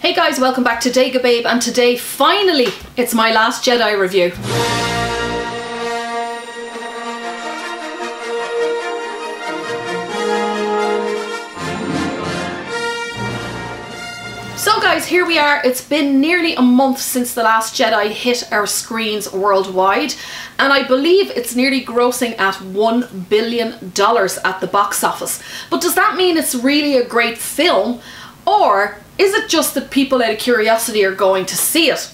Hey guys, welcome back to Dega Babe, and today finally it's my last Jedi review. So guys, here we are. It's been nearly a month since The Last Jedi hit our screens worldwide, and I believe it's nearly grossing at $1 billion at the box office. But does that mean it's really a great film, or is it just that people out of curiosity are going to see it,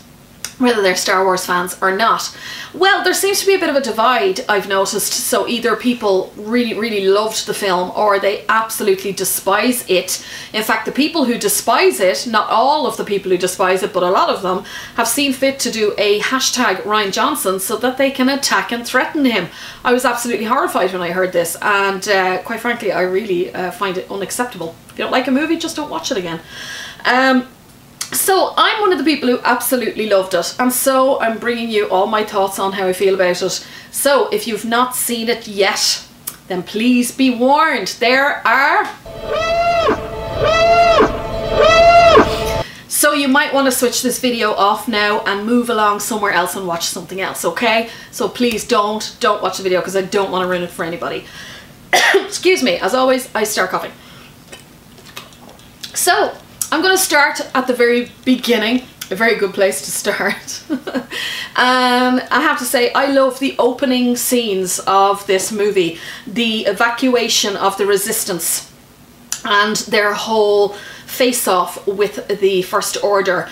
whether they're Star Wars fans or not? Well, there seems to be a bit of a divide, I've noticed. So either people really loved the film, or they absolutely despise it. In fact, the people who despise it, not all of the people who despise it, but a lot of them, have seen fit to do a hashtag Rian Johnson so that they can attack and threaten him. I was absolutely horrified when I heard this, and quite frankly, I really find it unacceptable. If you don't like a movie, just don't watch it again. So I'm one of the people who absolutely loved it, and so I'm bringing you all my thoughts on how I feel about it. So if you've not seen it yet, then please be warned. There are... So you might want to switch this video off now and move along somewhere else and watch something else, okay? So please don't watch the video, because I don't want to ruin it for anybody. Excuse me, as always, I start coughing. So I'm going to start at the very beginning, a very good place to start. And I have to say, I love the opening scenes of this movie, the evacuation of the Resistance and their whole face-off with the First Order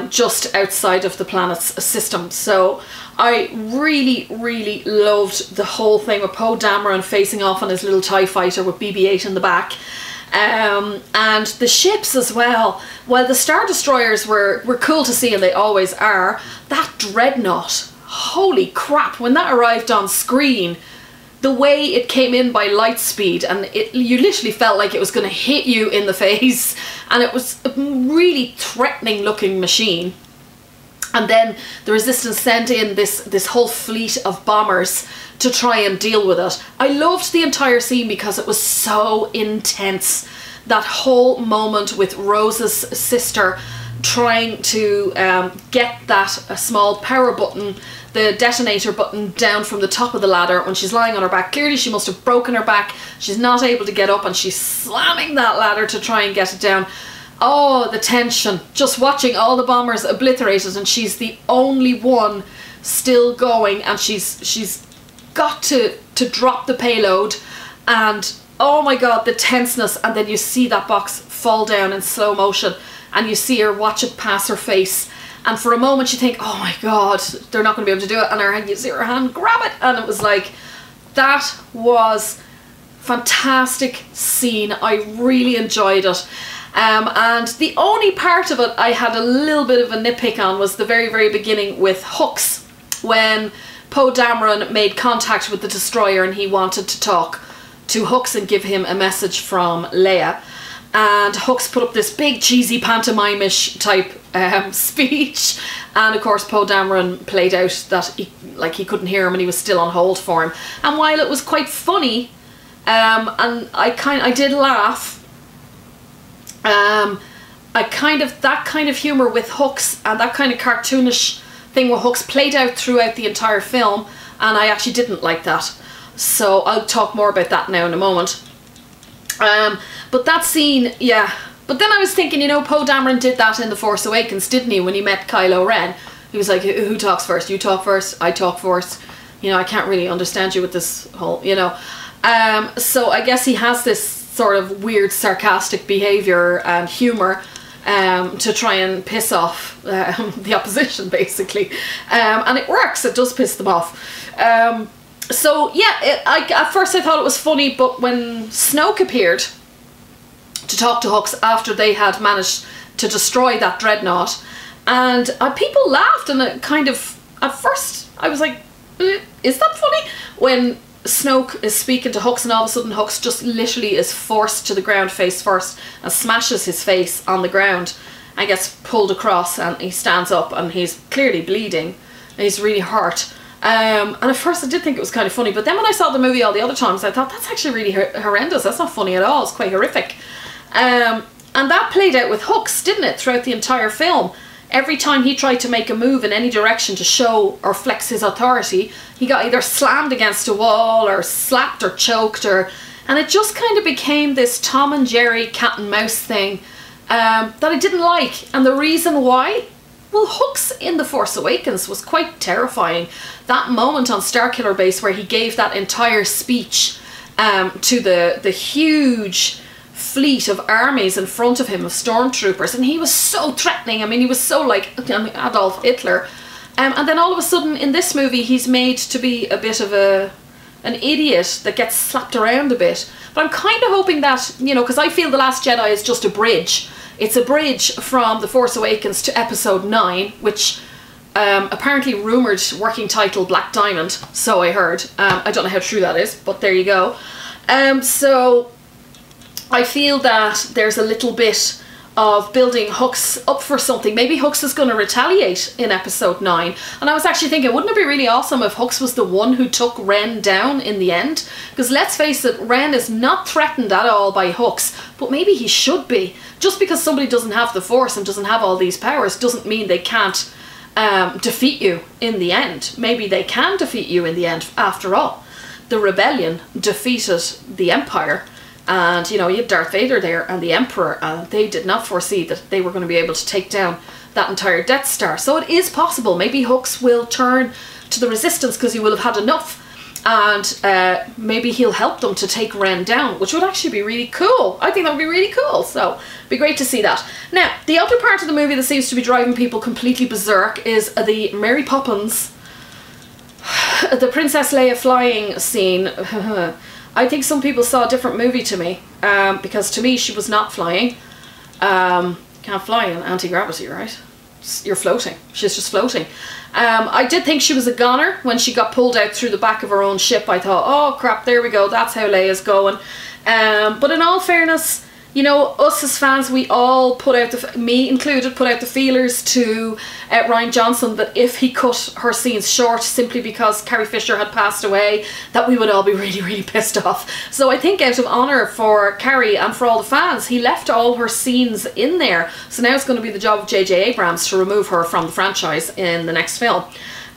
just outside of the planet's system. So I really loved the whole thing with Poe Dameron facing off on his little TIE fighter with BB-8 in the back. And the ships as well. While the Star Destroyers were cool to see, and they always are, that Dreadnought, holy crap, when that arrived on screen, the way it came in by light speed, and you literally felt like it was going to hit you in the face, and it was a really threatening looking machine. And then the Resistance sent in this whole fleet of bombers to try and deal with it. I loved the entire scene because it was so intense. That whole moment with Rose's sister trying to get that small power button, the detonator button, down from the top of the ladder when she's lying on her back. Clearly she must have broken her back. She's not able to get up, and she's slamming that ladder to try and get it down. Oh, the tension. Just watching all the bombers obliterated, and she's the only one still going, and she's got to drop the payload, and oh my god, the tenseness. And then you see that box fall down in slow motion, and you see her watch it pass her face, and for a moment you think, oh my god, they're not going to be able to do it, and you see her hand grab it, and it was like, that was fantastic scene. I really enjoyed it. And the only part of it I had a little bit of a nitpick on was the very beginning with Hux, when Poe Dameron made contact with the destroyer and he wanted to talk to Hux and give him a message from Leia, and Hux put up this big cheesy pantomime-ish type speech, and of course Poe Dameron played out that he couldn't hear him and he was still on hold for him. And while it was quite funny, and I did laugh, that kind of humour with Hux and that kind of cartoonish thing with Hux played out throughout the entire film, and I actually didn't like that. So I'll talk more about that now in a moment. But that scene, yeah. But then I was thinking, you know, Poe Dameron did that in The Force Awakens, didn't he, when he met Kylo Ren? He was like, who talks first? You talk first, I talk first. You know, I can't really understand you with this whole, you know. So I guess he has this sort of weird sarcastic behaviour and humour to try and piss off the opposition, basically. And it works, it does piss them off. So yeah, at first I thought it was funny, but when Snoke appeared to talk to Hux after they had managed to destroy that Dreadnought, and people laughed, and it kind of, at first I was like, is that funny? When Snoke is speaking to Hux and all of a sudden Hux just literally is forced to the ground face first and smashes his face on the ground and gets pulled across, and he stands up and he's clearly bleeding and he's really hurt. And at first I did think it was kind of funny, but then when I saw the movie all the other times I thought, that's actually really horrendous, that's not funny at all, it's quite horrific. And that played out with Hux, didn't it, throughout the entire film? Every time he tried to make a move in any direction to show or flex his authority, he got either slammed against a wall or slapped or choked, and it just kind of became this Tom and Jerry cat and mouse thing that I didn't like. And the reason why? Well, Hux in The Force Awakens was quite terrifying. That moment on Starkiller Base where he gave that entire speech to the huge fleet of armies in front of him of stormtroopers, and he was so threatening. I mean, he was so like Adolf Hitler, and then all of a sudden in this movie he's made to be a bit of an idiot that gets slapped around a bit. But I'm kind of hoping that, you know, because I feel The Last Jedi is just a bridge. It's a bridge from The Force Awakens to Episode 9, which apparently rumoured working title Black Diamond, so I heard. I don't know how true that is, but there you go. So I feel that there's a little bit of building Hux up for something. Maybe Hux is going to retaliate in Episode 9. And I was actually thinking, wouldn't it be really awesome if Hux was the one who took Ren down in the end? Because let's face it, Ren is not threatened at all by Hux, but maybe he should be. Just because somebody doesn't have the Force and doesn't have all these powers doesn't mean they can't defeat you in the end. Maybe they can defeat you in the end after all. The rebellion defeated the Empire. And, you know, you have Darth Vader there and the Emperor, and they did not foresee that they were going to be able to take down that entire Death Star. So it is possible. Maybe Hux will turn to the Resistance because he will have had enough, and maybe he'll help them to take Ren down, which would actually be really cool. I think that would be really cool. So it'd be great to see that. Now, the other part of the movie that seems to be driving people completely berserk is the Mary Poppins, the Princess Leia flying scene. I think some people saw a different movie to me, because to me she was not flying. Can't fly in anti-gravity, right? You're floating. She's just floating. I did think she was a goner when she got pulled out through the back of her own ship. I thought, oh crap, there we go, that's how Leia's going. But in all fairness, you know, us as fans, we all put out, me included, put out the feelers to Rian Johnson that if he cut her scenes short simply because Carrie Fisher had passed away, that we would all be really, really pissed off. So I think out of honour for Carrie and for all the fans, he left all her scenes in there. So now it's going to be the job of J.J. Abrams to remove her from the franchise in the next film.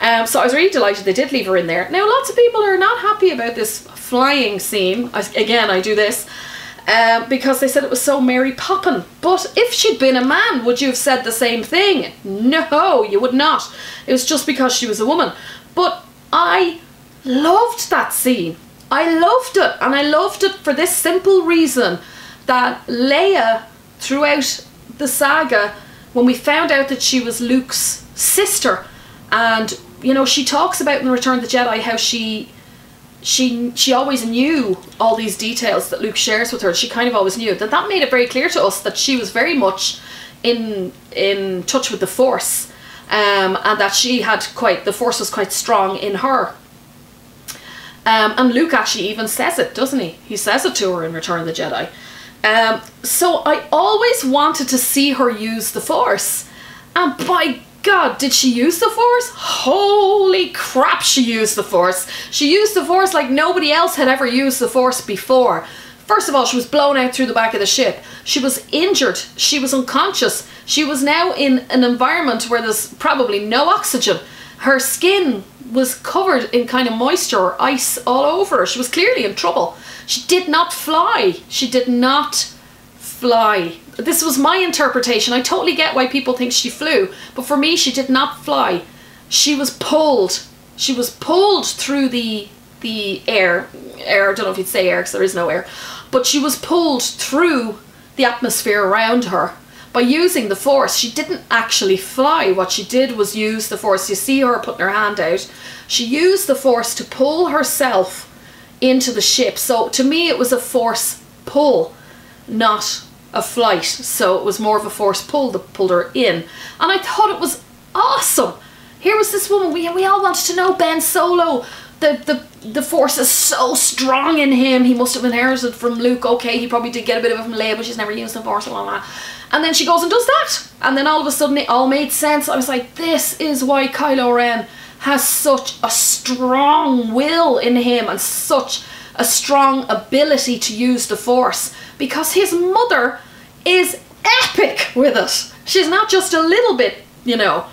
So I was really delighted they did leave her in there. Now, lots of people are not happy about this flying scene. Again, I do this. Because they said it was so Mary Poppin. But if she'd been a man, would you have said the same thing? No, you would not. It was just because she was a woman. But I loved that scene. I loved it. And I loved it for this simple reason, that Leia, throughout the saga, when we found out that she was Luke's sister, and, you know, she talks about in Return of the Jedi how she always knew all these details that Luke shares with her. She kind of always knew that made it very clear to us that she was very much in touch with the Force, and that she had the Force was quite strong in her. And Luke actually even says it, doesn't he? He says it to her in Return of the Jedi. So I always wanted to see her use the Force, and by God, did she use the Force? Holy crap, she used the Force. She used the Force like nobody else had ever used the Force before. First of all, she was blown out through the back of the ship. She was injured. She was unconscious. She was now in an environment where there's probably no oxygen. Her skin was covered in kind of moisture or ice all over her. She was clearly in trouble. She did not fly. She did not fly. This was my interpretation. I totally get why people think she flew, but for me, she did not fly. She was pulled. She was pulled through the air. I don't know if you'd say air because there is no air, but she was pulled through the atmosphere around her by using the Force. She didn't actually fly. What she did was use the Force. You see her putting her hand out. She used the Force to pull herself into the ship. So to me, it was a Force pull, not a flight. So it was more of a Force pull that pulled her in, and I thought it was awesome. Here was this woman, we all wanted to know Ben Solo. The Force is so strong in him. He must have inherited from Luke. Okay, he probably did get a bit of it from Leia, but she's never used the Force. Blah, blah, blah. And then she goes and does that, and then all of a sudden it all made sense. I was like, this is why Kylo Ren has such a strong will in him and such a strong ability to use the Force, because his mother is epic with it. She's not just a little bit, you know,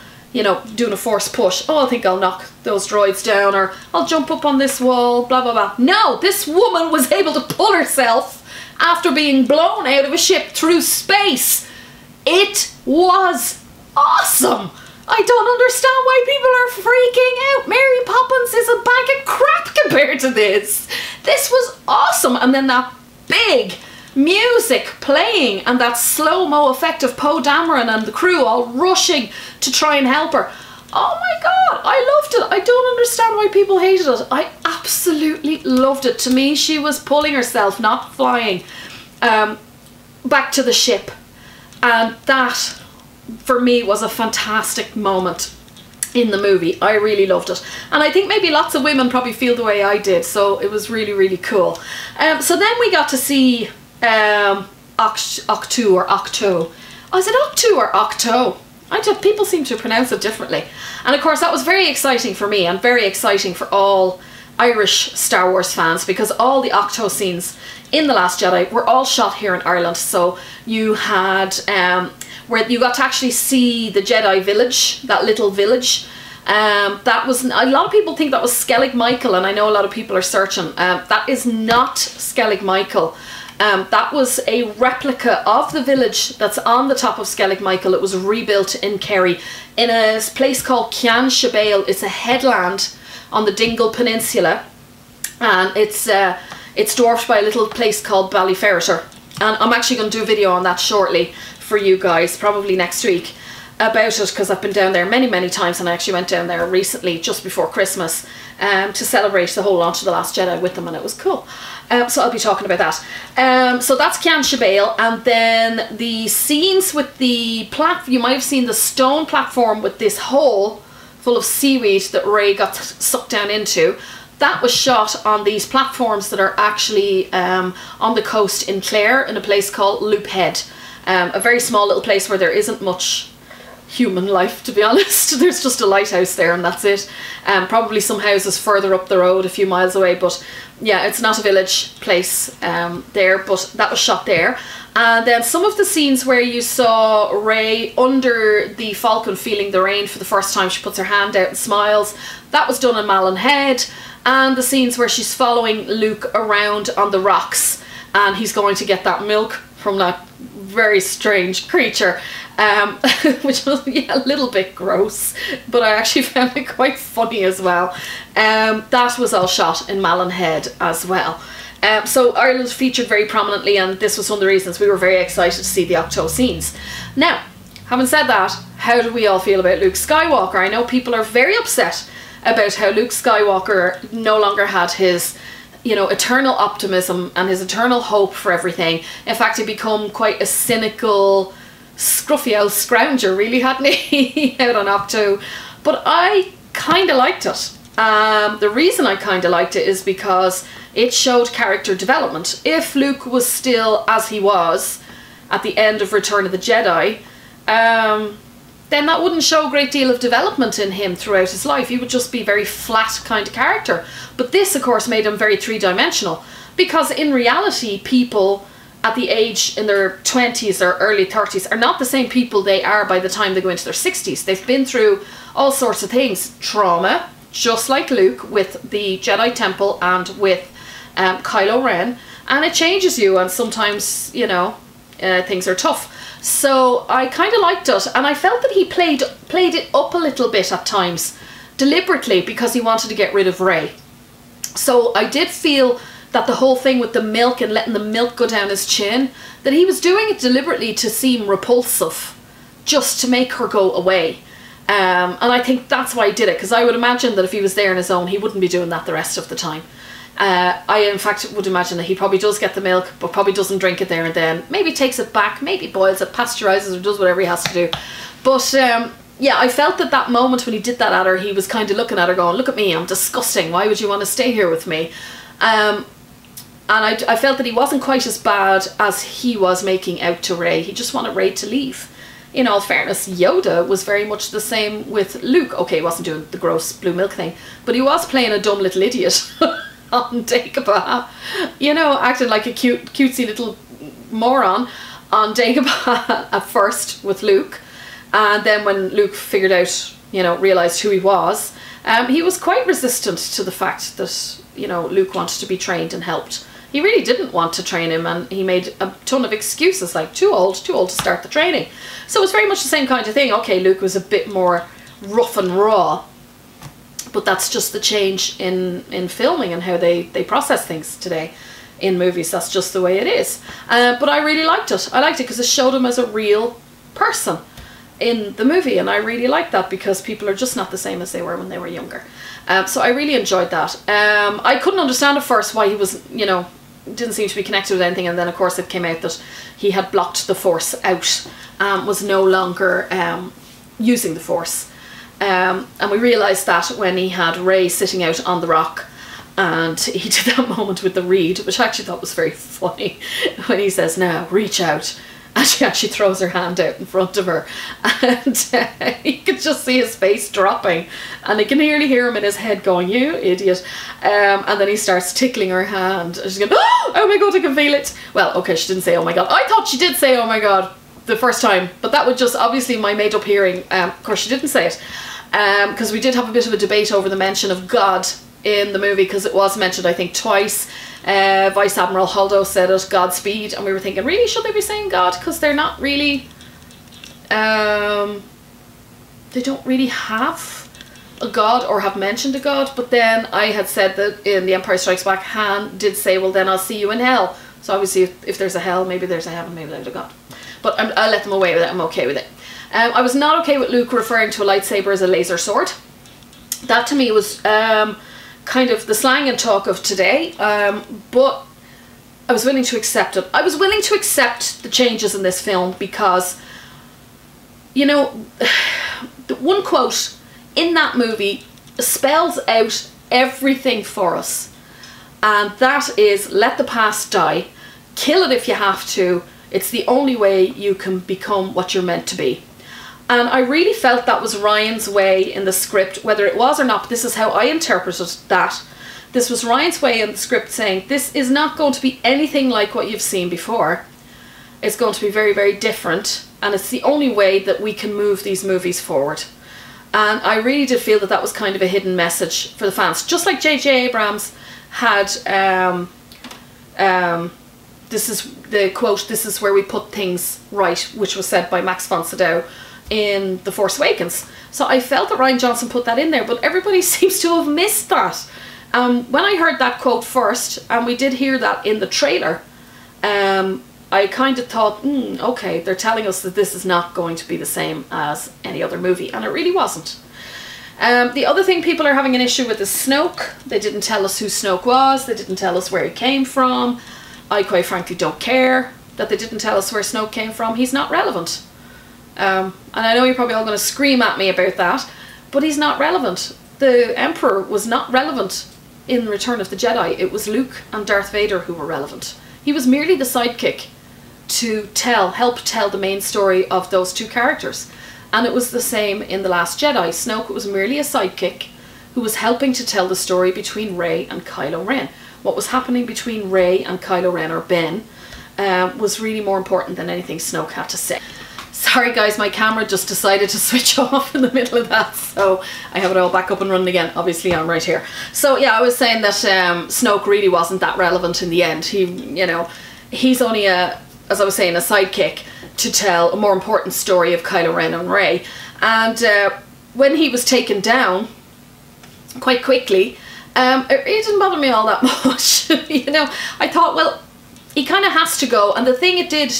doing a force push. Oh, I think I'll knock those droids down, or I'll jump up on this wall, blah, blah, blah. No, this woman was able to pull herself after being blown out of a ship through space. It was awesome. I don't understand why people are freaking out. Mary Poppins is a bag of crap compared to this. This was awesome. And then that big music playing and that slow-mo effect of Poe Dameron and the crew all rushing to try and help her. Oh my god, I loved it. I don't understand why people hated it. I absolutely loved it. To me, she was pulling herself, not flying, back to the ship. And that, for me, was a fantastic moment in the movie. I really loved it. And I think maybe lots of women probably feel the way I did. So it was really, really cool. So then we got to see Octo or Octo. Oh, is it Octo or Octo? People seem to pronounce it differently. And of course that was very exciting for me and very exciting for all Irish Star Wars fans, because all the Octo scenes in The Last Jedi were all shot here in Ireland. So you had where you got to actually see the Jedi village, that little village. That was, a lot of people think that was Skellig Michael, and I know a lot of people are searching. That is not Skellig Michael. That was a replica of the village that's on the top of Skellig Michael. It was rebuilt in Kerry in a place called Cian Shabail. It's a headland on the Dingle Peninsula, and it's dwarfed by a little place called Ballyferriter. And I'm actually going to do a video on that shortly for you guys, probably next week, about it, because I've been down there many, many times, and I actually went down there recently just before Christmas to celebrate the whole launch of The Last Jedi with them, and it was cool. So I'll be talking about that. So that's Cian Shabail, and then the scenes with the platform, you might have seen the stone platform with this hole full of seaweed that Rey got sucked down into. That was shot on these platforms that are actually on the coast in Clare, in a place called Loop Head. A very small little place where there isn't much human life, to be honest. There's just a lighthouse there and that's it. Probably some houses further up the road a few miles away, but yeah, it's not a village place there, but that was shot there. And then some of the scenes where you saw Rey under the Falcon feeling the rain for the first time, she puts her hand out and smiles, that was done in Malin Head. And the scenes where she's following Luke around on the rocks and he's going to get that milk from that very strange creature, which was, yeah, a little bit gross, but I actually found it quite funny as well. That was all shot in Malin Head as well. So Ireland featured very prominently, and this was one of the reasons we were very excited to see the Octo scenes. Now, having said that, how do we all feel about Luke Skywalker? I know people are very upset about how Luke Skywalker no longer had his, you know, eternal optimism and his eternal hope for everything. In fact, he'd become quite a cynical, scruffy old scrounger, really, hadn't he, out on Octo. But I kind of liked it. The reason I kind of liked it is because it showed character development. If Luke was still as he was at the end of Return of the Jedi, then that wouldn't show a great deal of development in him throughout his life. He would just be a very flat kind of character. But this, of course, made him very three-dimensional, because in reality, people at the age in their 20s or early 30s are not the same people they are by the time they go into their 60s. They've been through all sorts of things. Trauma, just like Luke with the Jedi Temple and with Kylo Ren, and it changes you, and sometimes, you know, things are tough. So I kind of liked it, and I felt that he played it up a little bit at times, deliberately, because he wanted to get rid of Rey. So I did feel that the whole thing with the milk and letting the milk go down his chin, that he was doing it deliberately to seem repulsive, just to make her go away. And I think that's why he did it, because I would imagine that if he was there on his own, he wouldn't be doing that the rest of the time. I in fact would imagine that he probably does get the milk, but probably doesn't drink it there and then. Maybe takes it back, maybe boils it, pasteurizes, or does whatever he has to do. But yeah, I felt that that moment when he did that at her, he was kind of looking at her going, look at me, I'm disgusting, why would you want to stay here with me? And I felt that he wasn't quite as bad as he was making out to Rey. He just wanted Rey to leave. In all fairness, Yoda was very much the same with Luke. Okay, he wasn't doing the gross blue milk thing, but he was playing a dumb little idiot on Dagobah, you know, acting like a cutesy little moron. on Dagobah at first with Luke, and then when Luke figured out, you know, realised who he was quite resistant to the fact that, you know, Luke wanted to be trained and helped. He really didn't want to train him, and he made a ton of excuses, like too old to start the training. So it's very much the same kind of thing. Okay, Luke was a bit more rough and raw, but that's just the change in filming and how they process things today in movies. That's just the way it is. But I really liked it. I liked it because it showed him as a real person in the movie, and I really liked that because people are just not the same as they were when they were younger. So I really enjoyed that. I couldn't understand at first why he was, you know, didn't seem to be connected with anything, and then of course it came out that he had blocked the Force out, was no longer using the Force. And we realised that when he had Rey sitting out on the rock, and he did that moment with the reed, which I actually thought was very funny, when he says, "Now reach out," and she actually throws her hand out in front of her, and you could just see his face dropping, and you can nearly hear him in his head going, "You idiot," and then he starts tickling her hand, and she's going, "Oh my god, I can feel it." Well, okay, she didn't say "oh my god." I thought she did say "oh my god" the first time, but that was just obviously my made up hearing. Of course she didn't say it, because we did have a bit of a debate over the mention of God in the movie, because it was mentioned, I think, twice. Vice Admiral Holdo said it, "Godspeed," and we were thinking, really, should they be saying God? Because they're not really, they don't really have a God or have mentioned a God. But then I had said that in The Empire Strikes Back, Han did say, "Well, then I'll see you in hell." So obviously if there's a hell, maybe there's a heaven, maybe there's a God. But I let them away with it. I'm okay with it. I was not okay with Luke referring to a lightsaber as a laser sword. That to me was kind of the slang and talk of today, but I was willing to accept it. I was willing to accept the changes in this film because, you know, the one quote in that movie spells out everything for us, and that is, "Let the past die, kill it if you have to, it's the only way you can become what you're meant to be." And I really felt that was Ryan's way in the script, whether it was or not, but this is how I interpreted that. This was Ryan's way in the script saying, this is not going to be anything like what you've seen before. It's going to be very, very different, and it's the only way that we can move these movies forward. And I really did feel that that was kind of a hidden message for the fans. Just like J.J. Abrams had, this is the quote, "This is where we put things right," which was said by Max von Sydow in The Force Awakens. So I felt that Rian Johnson put that in there, but everybody seems to have missed that. When I heard that quote first, and we did hear that in the trailer, I kind of thought, okay, they're telling us that this is not going to be the same as any other movie, and it really wasn't. The other thing people are having an issue with is Snoke. They didn't tell us who Snoke was, they didn't tell us where he came from. I quite frankly don't care that they didn't tell us where Snoke came from. He's not relevant. And I know you're probably all going to scream at me about that, but he's not relevant. The Emperor was not relevant in Return of the Jedi. It was Luke and Darth Vader who were relevant. He was merely the sidekick to help tell the main story of those two characters. And it was the same in The Last Jedi. Snoke was merely a sidekick who was helping to tell the story between Rey and Kylo Ren. What was happening between Rey and Kylo Ren, or Ben, was really more important than anything Snoke had to say. Sorry guys, my camera just decided to switch off in the middle of that, so I have it all back up and running again. Obviously I'm right here. So yeah, I was saying that Snoke really wasn't that relevant in the end. He, you know, he's only a, as I was saying, a sidekick to tell a more important story of Kylo Ren and Rey. And when he was taken down quite quickly, it didn't bother me all that much. You know, I thought, well, he kind of has to go. And the thing it did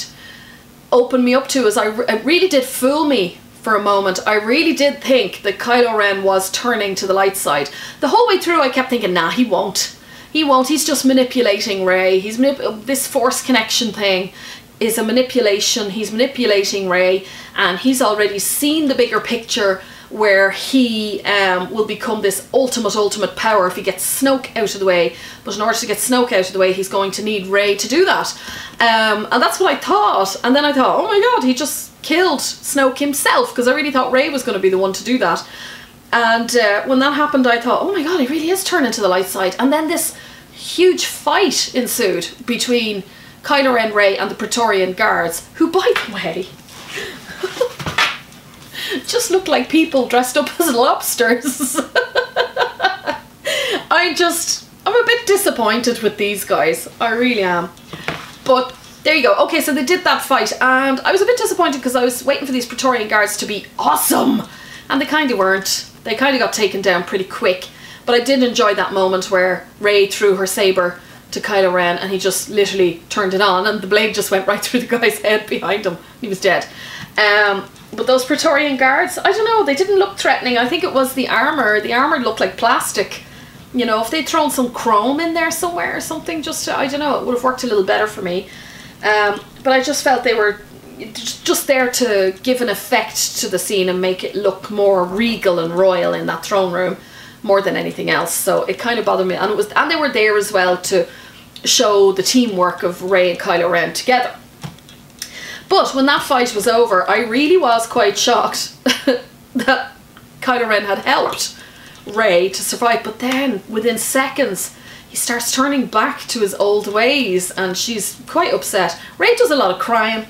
open me up to is it really did fool me for a moment. I really did think that Kylo Ren was turning to the light side. The whole way through I kept thinking, nah, he won't. He won't. He's just manipulating Rey. This Force connection thing is a manipulation. He's manipulating Rey, and he's already seen the bigger picture where he will become this ultimate power if he gets Snoke out of the way. But in order to get Snoke out of the way, he's going to need Rey to do that. And that's what I thought. And then I thought, oh my god, he just killed Snoke himself, because I really thought Rey was going to be the one to do that. And when that happened, I thought, oh my god, he really is turning to the light side. And then this huge fight ensued between Kylo Ren, Rey and the Praetorian Guards, who, by the way, just look like people dressed up as lobsters. I'm a bit disappointed with these guys. I really am. But there you go. Okay, so they did that fight, and I was a bit disappointed because I was waiting for these Praetorian Guards to be awesome, and they kind of weren't. They kind of got taken down pretty quick. But I did enjoy that moment where Rey threw her saber to Kylo Ren, and he just literally turned it on, and the blade just went right through the guy's head behind him. He was dead. But those Praetorian Guards, I don't know, they didn't look threatening. I think it was the armour. The armour looked like plastic. You know, if they'd thrown some chrome in there somewhere or something, just to, I don't know, it would have worked a little better for me. But I just felt they were just there to give an effect to the scene and make it look more regal and royal in that throne room more than anything else. So it kind of bothered me. And they were there as well to show the teamwork of Rey and Kylo Ren together. But when that fight was over, I really was quite shocked that Kylo Ren had helped Rey to survive. But then within seconds he starts turning back to his old ways, and she's quite upset. Rey does a lot of crying.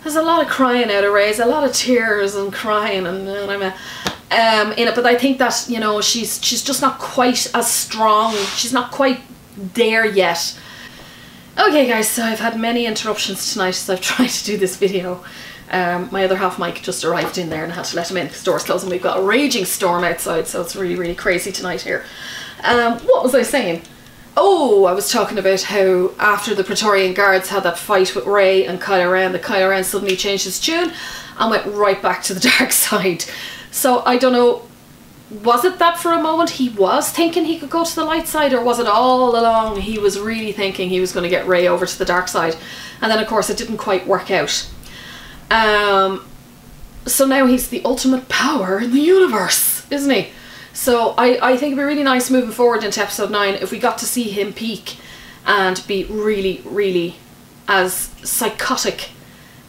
There's a lot of crying out of Rey. There's a lot of tears and crying and in it. But I think that, you know, she's just not quite as strong. She's not quite there yet. Okay guys, so I've had many interruptions tonight as I've tried to do this video. My other half Mike just arrived in there and I had to let him in because the door's closed and we've got a raging storm outside, so it's really, really crazy tonight here. What was I saying? Oh, I was talking about how after the Praetorian Guards had that fight with Rey and Kylo Ren, that Kylo Ren suddenly changed his tune and went right back to the dark side. So I don't know, was it that for a moment he was thinking he could go to the light side, or was it all along he was really thinking he was going to get Rey over to the dark side? And then of course it didn't quite work out. So now he's the ultimate power in the universe, isn't he? So I think it'd be really nice moving forward into episode 9 if we got to see him peak and be really, really as psychotic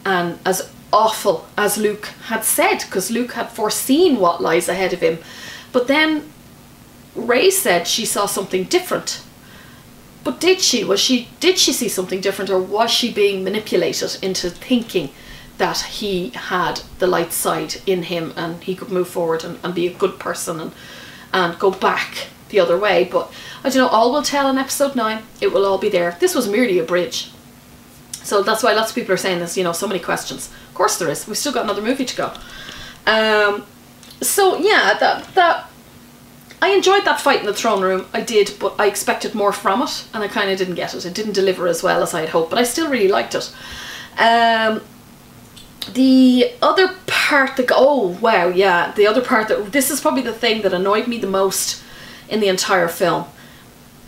and as awful as Luke had said, because Luke had foreseen what lies ahead of him. But then Rey said she saw something different. But did she? Did she see something different, or was she being manipulated into thinking that he had the light side in him and he could move forward and be a good person and go back the other way? But I don't know, all will tell in episode 9. It will all be there. This was merely a bridge. So that's why lots of people are saying this, you know, so many questions. Of course there is. We've still got another movie to go. So yeah, that I enjoyed that fight in the throne room. I did, but I expected more from it and I kind of didn't get it. It didn't deliver as well as I had hoped, but I still really liked it. The other part that, oh wow, yeah, the other part that, this is probably the thing that annoyed me the most in the entire film.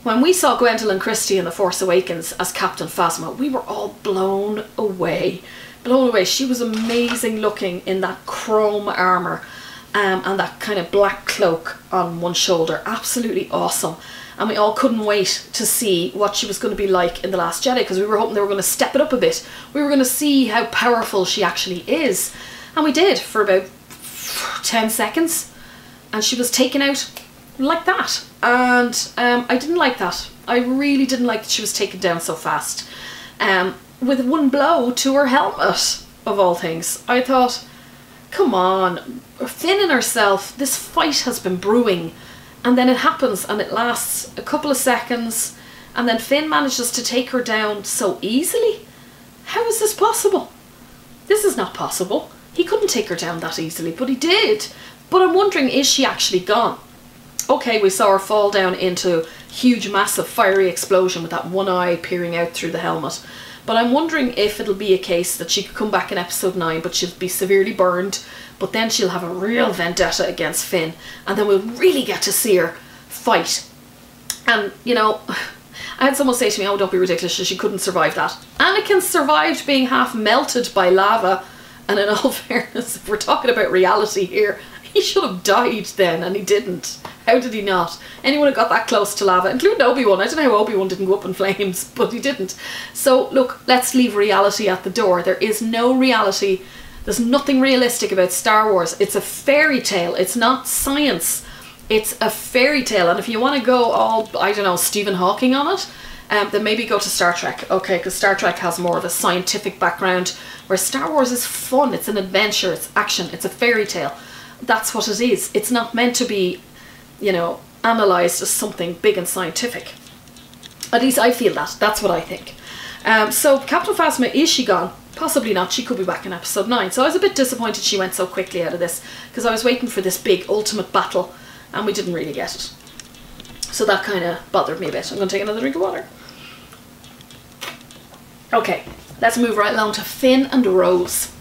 When we saw Gwendolyn Christie in The Force Awakens as Captain Phasma, we were all blown away. Blown away. She was amazing looking in that chrome armour and that kind of black cloak on one shoulder. Absolutely awesome. And we all couldn't wait to see what she was going to be like in The Last Jedi, because we were hoping they were going to step it up a bit. We were going to see how powerful she actually is. And we did for about 10 seconds. And she was taken out like that. And I didn't like that. I really didn't like that she was taken down so fast. With one blow to her helmet, of all things. I thought, come on, Finn and herself, this fight has been brewing. And then it happens and it lasts a couple of seconds and then Finn manages to take her down so easily. How is this possible? This is not possible. He couldn't take her down that easily, but he did. But I'm wondering, is she actually gone? Okay, we saw her fall down into a huge, massive, fiery explosion with that one eye peering out through the helmet. But I'm wondering if it'll be a case that she could come back in episode 9, but she'll be severely burned. But then she'll have a real vendetta against Finn. And then we'll really get to see her fight. And, you know, I had someone say to me, oh, don't be ridiculous, she couldn't survive that. Anakin survived being half melted by lava. And in all fairness, if we're talking about reality here, he should have died then, and he didn't. How did he not? Anyone who got that close to lava, including Obi-Wan. I don't know how Obi-Wan didn't go up in flames, but he didn't. So, look, let's leave reality at the door. There is no reality. There's nothing realistic about Star Wars. It's a fairy tale. It's not science. It's a fairy tale. And if you want to go all, I don't know, Stephen Hawking on it, then maybe go to Star Trek. Okay, because Star Trek has more of a scientific background, where Star Wars is fun, it's an adventure, it's action, it's a fairy tale. That's what it is. It's not meant to be, you know, analysed as something big and scientific. At least I feel that. That's what I think. So Captain Phasma, is she gone? Possibly not. She could be back in episode 9. So I was a bit disappointed she went so quickly out of this, because I was waiting for this big ultimate battle and we didn't really get it. So that kind of bothered me a bit. I'm going to take another drink of water. Okay, let's move right along to Finn and Rose.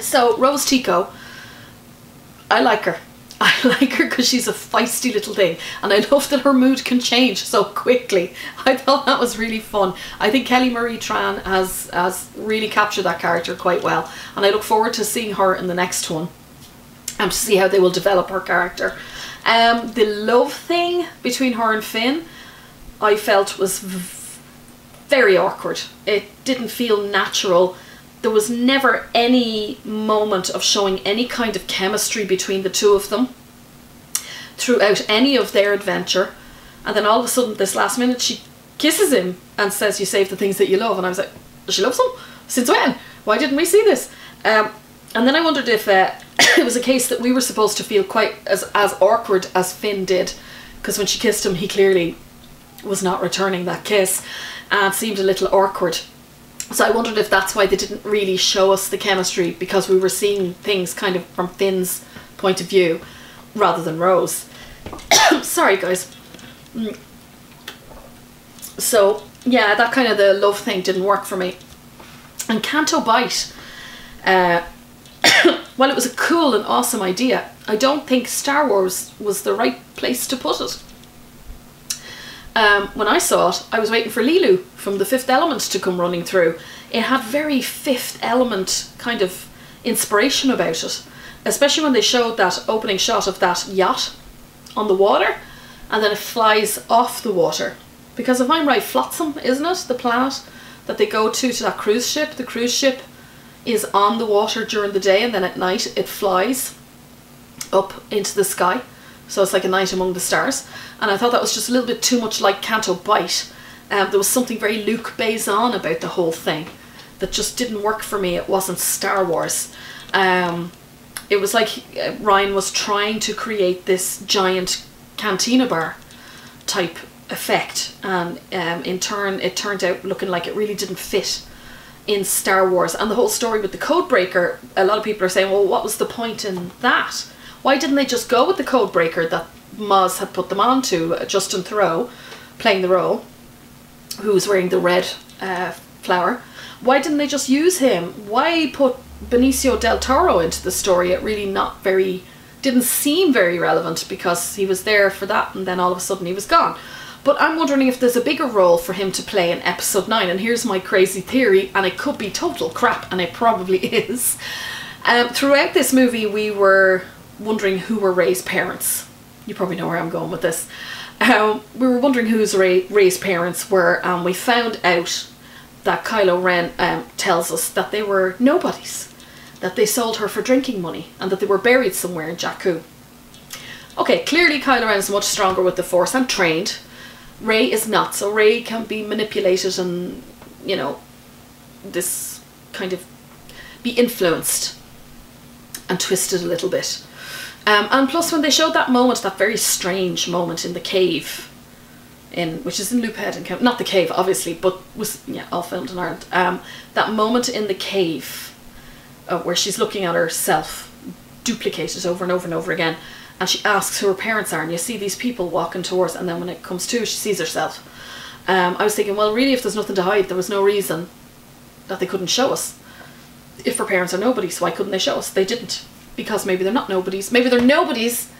So Rose Tico, I like her. I like her because she's a feisty little thing, and I love that her mood can change so quickly. I thought that was really fun. I think Kelly Marie Tran has really captured that character quite well, and I look forward to seeing her in the next one and to see how they will develop her character. The love thing between her and Finn, I felt was very awkward. It didn't feel natural. There was never any moment of showing any kind of chemistry between the two of them throughout any of their adventure. And then all of a sudden, this last minute, she kisses him and says, "You save the things that you love." And I was like, she loves him? Since when? Why didn't we see this? And then I wondered if it was a case that we were supposed to feel quite as awkward as Finn did. Because when she kissed him, he clearly was not returning that kiss and seemed a little awkward. So I wondered if that's why they didn't really show us the chemistry, because we were seeing things kind of from Finn's point of view rather than Rose. Sorry guys. So yeah, that kind of the love thing didn't work for me. And Canto Bight, well, it was a cool and awesome idea. I don't think Star Wars was the right place to put it. When I saw it, I was waiting for Lilu from The Fifth Element to come running through. It had very Fifth Element kind of inspiration about it, especially when they showed that opening shot of that yacht on the water, and then it flies off the water. Because if I'm right, Flotsam, isn't it, the planet that they go to that cruise ship? The cruise ship is on the water during the day, and then at night it flies up into the sky. So it's like a night among the stars. And I thought that was just a little bit too much like Canto Bight. There was something very Luke Besson about the whole thing that just didn't work for me. It wasn't Star Wars. It was like Ryan was trying to create this giant cantina bar type effect. And in turn, it turned out looking like it really didn't fit in Star Wars. And the whole story with the Codebreaker, a lot of people are saying, well, what was the point in that? Why didn't they just go with the Codebreaker that Maz had put them on to? Justin Theroux playing the role, who was wearing the red flower. Why didn't they just use him? Why put Benicio del Toro into the story? It really didn't seem very relevant, because he was there for that and then all of a sudden he was gone. But I'm wondering if there's a bigger role for him to play in episode 9, and here's my crazy theory, and it could be total crap, and it probably is. Throughout this movie we were wondering who were Rey's parents. You probably know where I'm going with this. We were wondering who Rey's parents were, and we found out that Kylo Ren tells us that they were nobodies, that they sold her for drinking money, and that they were buried somewhere in Jakku. Okay, clearly Kylo Ren is much stronger with the Force and trained. Rey is not, so Rey can be manipulated and, you know, this kind of be influenced and twisted a little bit. And plus when they showed that moment, that very strange moment in the cave, which is in Loophead and not the cave obviously, but was all filmed in Ireland. That moment in the cave where she's looking at herself duplicated over and over and over again, and she asks who her parents are, and you see these people walking towards, and then when it comes to, she sees herself. I was thinking, well, really, if there's nothing to hide, there was no reason that they couldn't show us. If her parents are nobodies, why couldn't they show us? They didn't. Because maybe they're not nobodies. Maybe they're nobodies,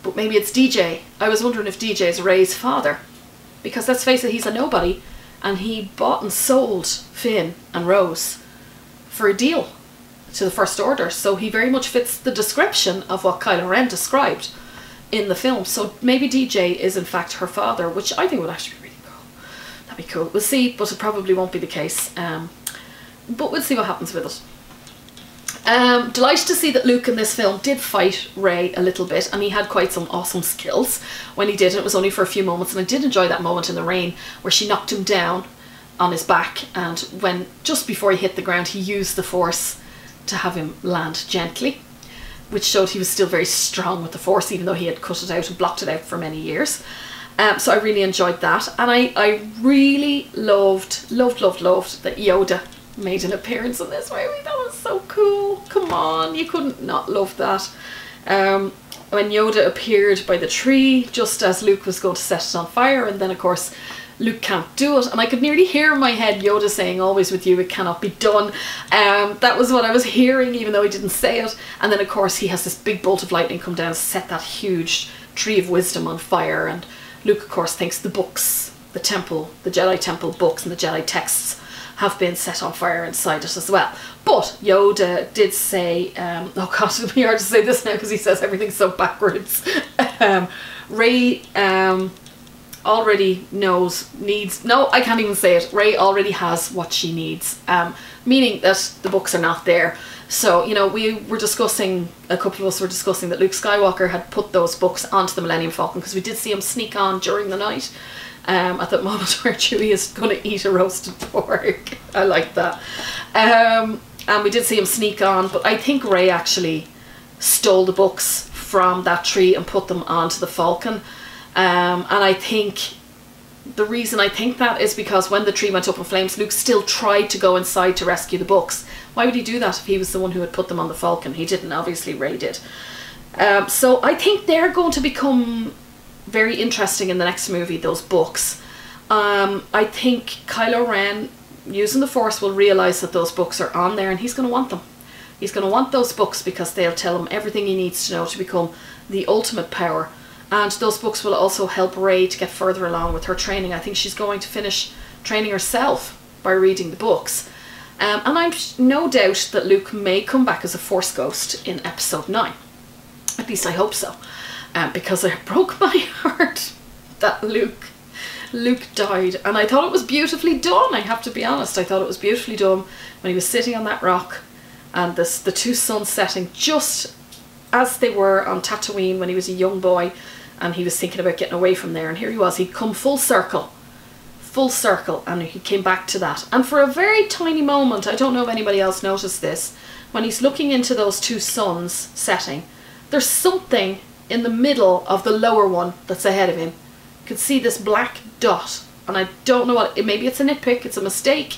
but maybe it's DJ. I was wondering if DJ is Rey's father. Because let's face it, he's a nobody, and he bought and sold Finn and Rose for a deal to the First Order. So he very much fits the description of what Kylo Ren described in the film. So maybe DJ is in fact her father, which I think would actually be really cool. That'd be cool. We'll see, but it probably won't be the case. But we'll see what happens with it. Delighted to see that Luke in this film did fight Rey a little bit, and he had quite some awesome skills when he did. It was only for a few moments, and I did enjoy that moment in the rain where she knocked him down on his back, and when just before he hit the ground he used the Force to have him land gently, which showed he was still very strong with the Force, even though he had cut it out and blocked it out for many years. So I really enjoyed that, and I really loved that Yoda made an appearance in this movie. That was so cool. Come on, you couldn't not love that. When Yoda appeared by the tree just as Luke was going to set it on fire, and then of course Luke can't do it, and I could nearly hear in my head Yoda saying, "Always with you, it cannot be done." That was what I was hearing, even though he didn't say it. And then of course he has this big bolt of lightning come down and set that huge tree of wisdom on fire, and Luke of course thinks the books, the temple, the Jedi temple books and the Jedi texts have been set on fire inside it as well. But Yoda did say, oh god, it'll be hard to say this now because he says everything so backwards. Rey already needs, no, I can't even say it. Rey already has what she needs, meaning that the books are not there. So, you know, we were discussing, a couple of us were discussing that Luke Skywalker had put those books onto the Millennium Falcon, because we did see him sneak on during the night. At that moment where Chewie is going to eat a roasted pork. I like that. And we did see him sneak on, but I think Rey actually stole the books from that tree and put them onto the Falcon. And I think the reason I think that is because when the tree went up in flames, Luke still tried to go inside to rescue the books. Why would he do that if he was the one who had put them on the Falcon? He didn't, obviously Rey did. So I think they're going to become very interesting in the next movie, those books. I think Kylo Ren, using the Force, will realise that those books are on there, and he's going to want them. He's going to want those books because they'll tell him everything he needs to know to become the ultimate power. And those books will also help Rey to get further along with her training. I think she's going to finish training herself by reading the books. And I've no doubt that Luke may come back as a Force ghost in episode 9. At least I hope so. Because it broke my heart that Luke died, and I thought it was beautifully done. I have to be honest, I thought it was beautifully done when he was sitting on that rock, and the two suns setting just as they were on Tatooine when he was a young boy, and he was thinking about getting away from there, and here he was, he'd come full circle, and he came back to that. And for a very tiny moment, I don't know if anybody else noticed this, when he's looking into those two suns setting, there's something in the middle of the lower one that's ahead of him. You can see this black dot, and I don't know what, maybe it's a nitpick, it's a mistake,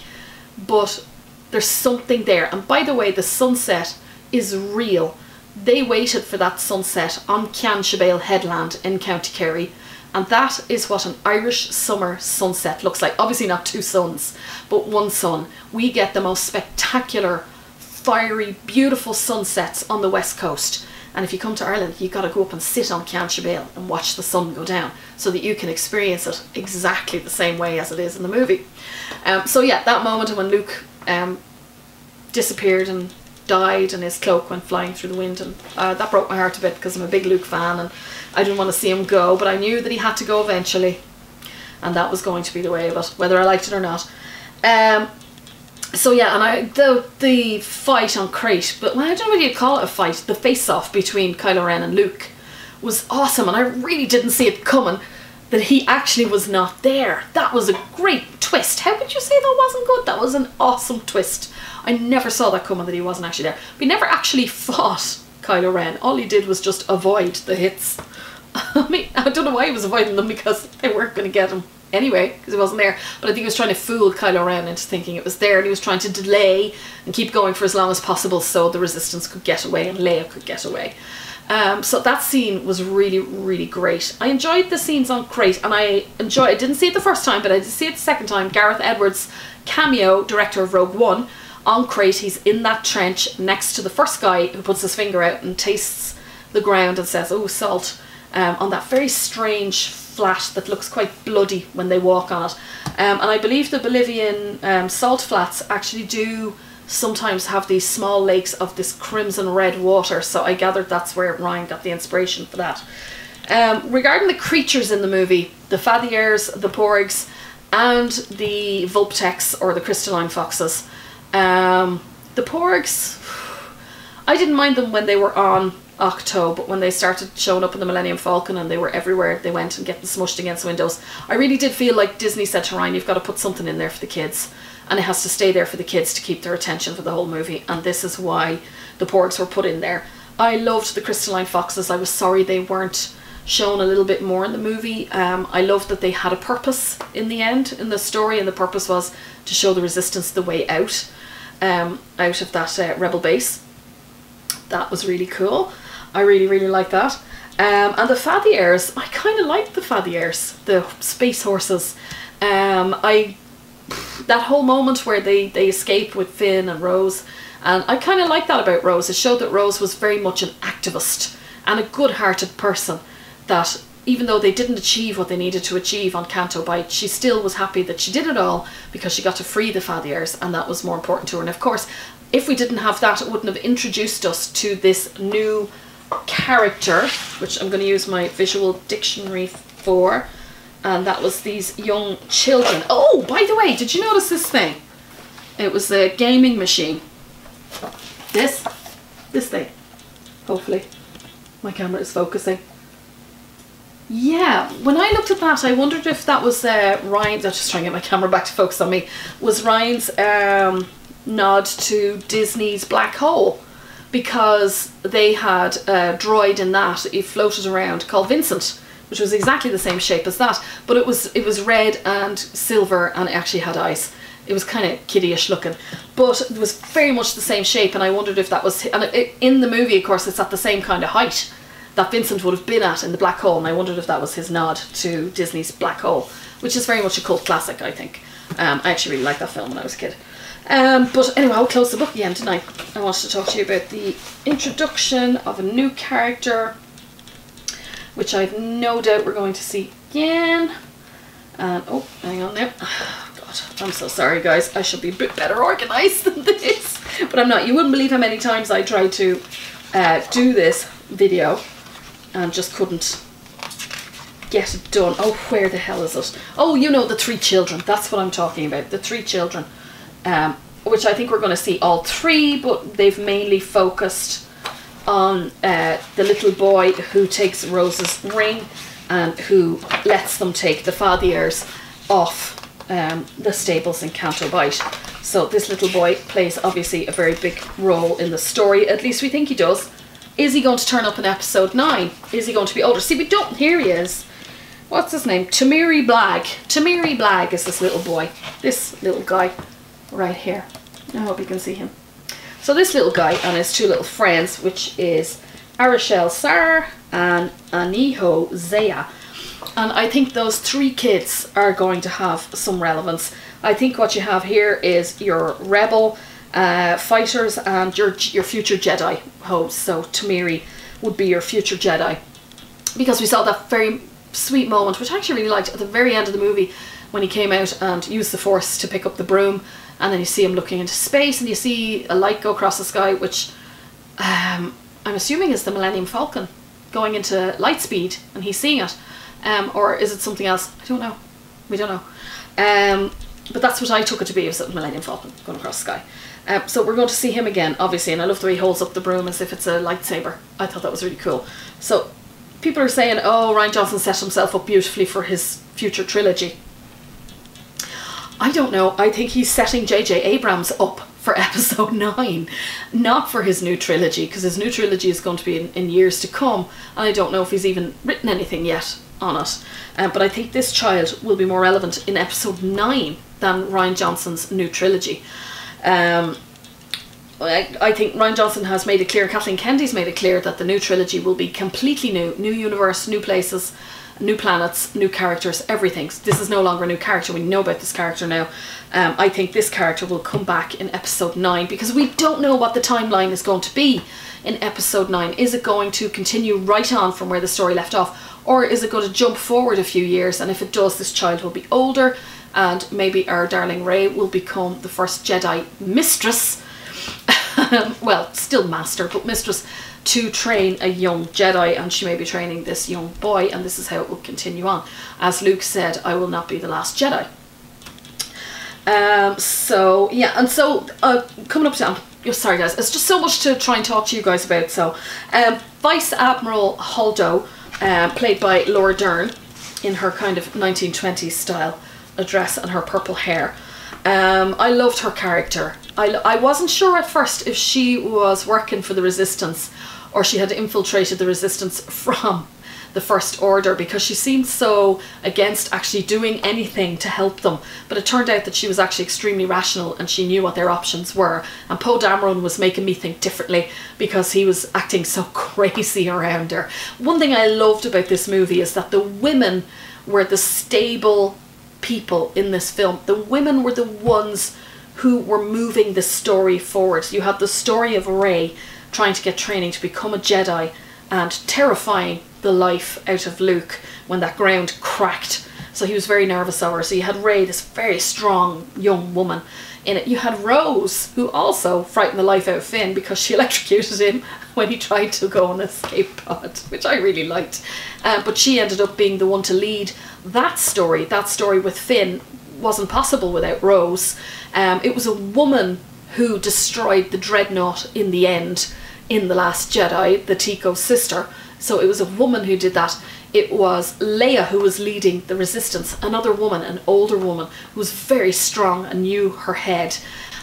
but there's something there. And by the way, the sunset is real. They waited for that sunset on Cianshabail Headland in County Kerry, and that is what an Irish summer sunset looks like. Obviously not two suns, but one sun. We get the most spectacular, fiery, beautiful sunsets on the west coast. And if you come to Ireland, you've got to go up and sit on Cianshabail and watch the sun go down so that you can experience it exactly the same way as it is in the movie. So yeah, that moment when Luke disappeared and died and his cloak went flying through the wind, and that broke my heart a bit because I'm a big Luke fan and I didn't want to see him go, but I knew that he had to go eventually, and that was going to be the way of it, whether I liked it or not. So yeah, and the fight on Crate, but I don't know whether you'd call it a fight, the face-off between Kylo Ren and Luke was awesome, and I really didn't see it coming that he actually was not there. That was a great twist. How could you say that wasn't good? That was an awesome twist. I never saw that coming, that he wasn't actually there. But he never actually fought Kylo Ren. All he did was just avoid the hits. I mean, I don't know why he was avoiding them, because they weren't going to get him anyway, because he wasn't there. But I think he was trying to fool Kylo Ren into thinking it was there, and he was trying to delay and keep going for as long as possible so the Resistance could get away and Leia could get away. So that scene was really, really great. I enjoyed the scenes on Crate, and I didn't see it the first time, but I did see it the second time. Gareth Edwards' cameo, director of Rogue One, on Crate. He's in that trench next to the first guy who puts his finger out and tastes the ground and says, "Oh, salt," on that very strange flat that looks quite bloody when they walk on it. And I believe the Bolivian salt flats actually do sometimes have these small lakes of this crimson red water, so I gathered that's where Ryan got the inspiration for that. Regarding the creatures in the movie, the Fathiers, the Porgs, and the Vulptex, or the crystalline foxes, the Porgs, I didn't mind them when they were on Octo, but when they started showing up in the Millennium Falcon and they were everywhere they went and getting smushed against windows, I really did feel like Disney said to Ryan, you've got to put something in there for the kids, and it has to stay there for the kids to keep their attention for the whole movie, and this is why the porgs were put in there. I loved the crystalline foxes. I was sorry they weren't shown a little bit more in the movie. I loved that they had a purpose in the end, in the story, and the purpose was to show the resistance the way out of that rebel base. That was really cool. I really, really like that. And the Fathiers, I kind of like the Fathiers, the space horses. That whole moment where they escape with Finn and Rose, and I kind of like that about Rose. It showed that Rose was very much an activist and a good-hearted person, that even though they didn't achieve what they needed to achieve on Canto Bight, she still was happy that she did it all because she got to free the Fathiers, and that was more important to her. And of course, if we didn't have that, it wouldn't have introduced us to this new character, which I'm going to use my visual dictionary for, and that was these young children. Oh, by the way, did you notice this thing? It was a gaming machine. This thing. Hopefully my camera is focusing. Yeah, when I looked at that, I wondered if that was Ryan's, I'm just trying to get my camera back to focus on me, was Ryan's nod to Disney's Black Hole, because they had a droid in that, it floated around, called Vincent, which was exactly the same shape as that, but it was red and silver and it actually had eyes. It was kind of kiddie-ish looking, but it was very much the same shape, and I wondered if that was, and in the movie of course it's at the same kind of height that Vincent would have been at in the Black Hole, and I wondered if that was his nod to Disney's Black Hole, which is very much a cult classic, I think. I actually really liked that film when I was a kid. But anyway, I'll close the book again tonight. I wanted to talk to you about the introduction of a new character, which I've no doubt we're going to see again. And, oh, hang on there. God, I'm so sorry guys, I should be a bit better organised than this, but I'm not. You wouldn't believe how many times I tried to do this video and just couldn't get it done. Oh, where the hell is it? Oh, you know, the three children. That's what I'm talking about. The three children, which I think we're going to see all three, but they've mainly focused on the little boy who takes Rose's ring and who lets them take the Fathiers off the stables in Canto Bight. So this little boy plays obviously a very big role in the story. At least we think he does. Is he going to turn up in episode 9? Is he going to be older? See, we don't. Here he is. What's his name? Tamiri Blag. Tamiri Blag is this little boy. This little guy right here. I hope you can see him. So this little guy and his two little friends, which is Arashel Sar and Aniho Zaya. And I think those three kids are going to have some relevance. I think what you have here is your rebel fighters and your future Jedi hosts. So Tamiri would be your future Jedi, because we saw that very sweet moment, which I actually really liked, at the very end of the movie when he came out and used the Force to pick up the broom, and then you see him looking into space and you see a light go across the sky, which I'm assuming is the Millennium Falcon going into light speed, and he's seeing it, or is it something else? I don't know. We don't know. But that's what I took it to be, was the Millennium Falcon going across the sky. So we're going to see him again, obviously, and I love the way he holds up the broom as if it's a lightsaber. I thought that was really cool. So people are saying, oh, Rian Johnson set himself up beautifully for his future trilogy. I don't know. I think he's setting J.J. Abrams up for episode 9, not for his new trilogy, because his new trilogy is going to be in years to come, and I don't know if he's even written anything yet on it. But I think this child will be more relevant in episode 9 than Rian Johnson's new trilogy. I think Rian Johnson has made it clear, Kathleen Kennedy's made it clear, that the new trilogy will be completely new. New universe, new places, new planets, new characters, everything. This is no longer a new character. We know about this character now. I think this character will come back in episode 9, because we don't know what the timeline is going to be in episode 9. Is it going to continue right on from where the story left off, or is it going to jump forward a few years? And if it does, this child will be older, and maybe our darling Rey will become the first Jedi mistress, well, still master, but mistress, to train a young Jedi, and she may be training this young boy, and this is how it will continue on. As Luke said, I will not be the last Jedi. So yeah, and so coming up to oh, sorry guys, it's just so much to try and talk to you guys about. So Vice Admiral Holdo, played by Laura Dern in her kind of 1920s style dress and her purple hair. I loved her character. I wasn't sure at first if she was working for the Resistance or she had infiltrated the Resistance from the First Order, because she seemed so against actually doing anything to help them. But it turned out that she was actually extremely rational and she knew what their options were. And Poe Dameron was making me think differently because he was acting so crazy around her. One thing I loved about this movie is that the women were the stable people in this film. The women were the ones who were moving the story forward. You had the story of Rey trying to get training to become a Jedi and terrifying the life out of Luke when that ground cracked. So he was very nervous of her. So you had Rey, this very strong young woman in it. You had Rose, who also frightened the life out of Finn because she electrocuted him when he tried to go on an escape pod, which I really liked. But she ended up being the one to lead that story. That story with Finn wasn't possible without Rose. It was a woman who destroyed the Dreadnought in the end in The Last Jedi, the Tico's sister. So it was a woman who did that. It was Leia who was leading the Resistance, another woman, an older woman, who was very strong and knew her head.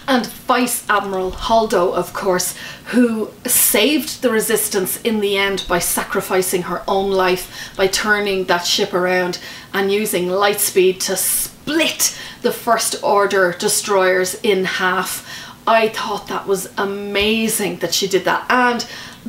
And Vice Admiral Holdo, of course, who saved the Resistance in the end by sacrificing her own life, by turning that ship around and using light speed to split the First Order destroyers in half. I thought that was amazing that she did that, and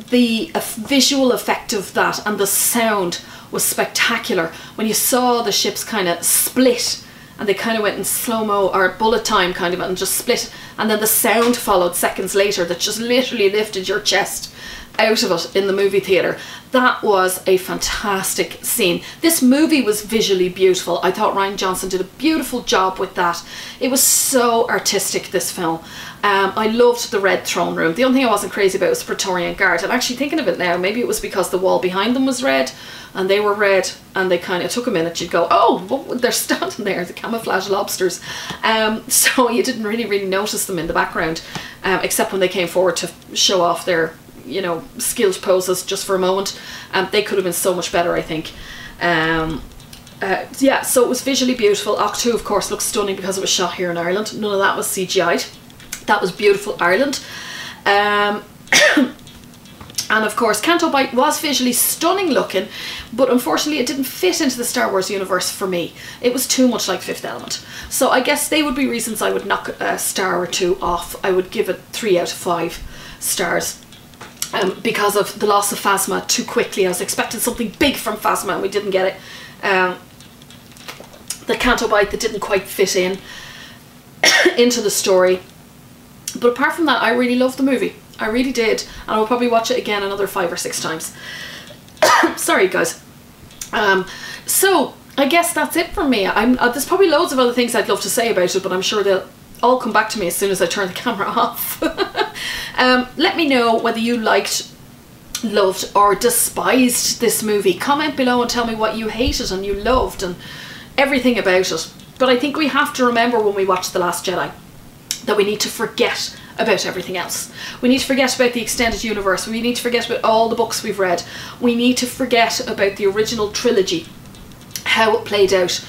the visual effect of that and the sound was spectacular. When you saw the ships kind of split and they kind of went in slow-mo or bullet time kind of and just split, and then the sound followed seconds later that just literally lifted your chest out of it in the movie theatre. That was a fantastic scene. This movie was visually beautiful. I thought Rian Johnson did a beautiful job with that. It was so artistic, this film. I loved the red throne room. The only thing I wasn't crazy about was the Praetorian Guard. And actually thinking of it now, maybe it was because the wall behind them was red and they were red, and they kind of took a minute. You'd go, oh, well, they're standing there, the camouflage lobsters. So you didn't really notice them in the background, except when they came forward to show off their, you know, skilled poses just for a moment. They could have been so much better, I think. Yeah, so it was visually beautiful. Octu, of course, looks stunning because it was shot here in Ireland. None of that was CGI'd. That was beautiful Ireland. And of course, Canto Bight was visually stunning looking, but unfortunately it didn't fit into the Star Wars universe for me. It was too much like Fifth Element. So I guess they would be reasons I would knock a star or two off. I would give it 3 out of 5 stars. Because of the loss of Phasma too quickly. I was expecting something big from Phasma and we didn't get it. The Canto Bight that didn't quite fit in into the story. But apart from that, I really loved the movie. I really did. And I will probably watch it again another 5 or 6 times. Sorry guys. So I guess that's it for me. There's probably loads of other things I'd love to say about it, but I'm sure they'll all come back to me as soon as I turn the camera off. Let me know whether you liked, loved or despised this movie. Comment below and tell me what you hated and you loved and everything about it. But I think we have to remember when we watch The Last Jedi that we need to forget about everything else. We need to forget about the extended universe. We need to forget about all the books we've read. We need to forget about the original trilogy, how it played out.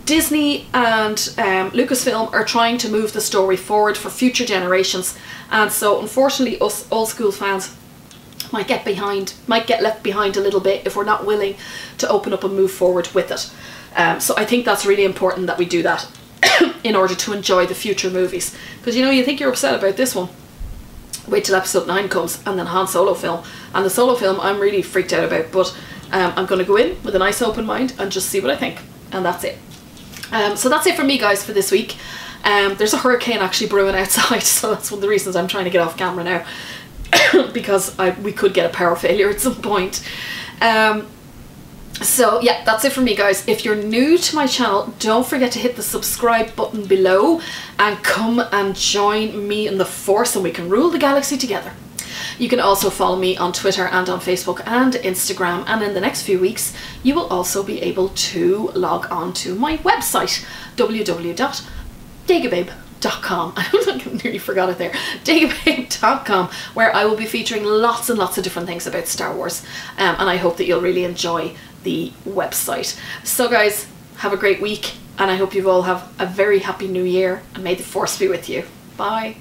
Disney and Lucasfilm are trying to move the story forward for future generations, and so unfortunately us old school fans might get left behind a little bit if we're not willing to open up and move forward with it. So I think that's really important that we do that in order to enjoy the future movies, because you know, you think you're upset about this one, wait till episode 9 comes and then Han Solo film, and the Solo film I'm really freaked out about, but I'm going to go in with a nice open mind and just see what I think, and that's it. So that's it for me guys for this week. There's a hurricane actually brewing outside, so that's one of the reasons I'm trying to get off camera now because we could get a power failure at some point. So yeah, that's it for me guys. If you're new to my channel, don't forget to hit the subscribe button below and come and join me in the Force and we can rule the galaxy together. You can also follow me on Twitter and on Facebook and Instagram, and in the next few weeks you will also be able to log on to my website www.degababe.com. davebabe.com. I nearly forgot it there. davebabe.com, where I will be featuring lots and lots of different things about Star Wars. And I hope that you'll really enjoy the website. So guys, have a great week, and I hope you all have a very happy new year, and may the force be with you. Bye.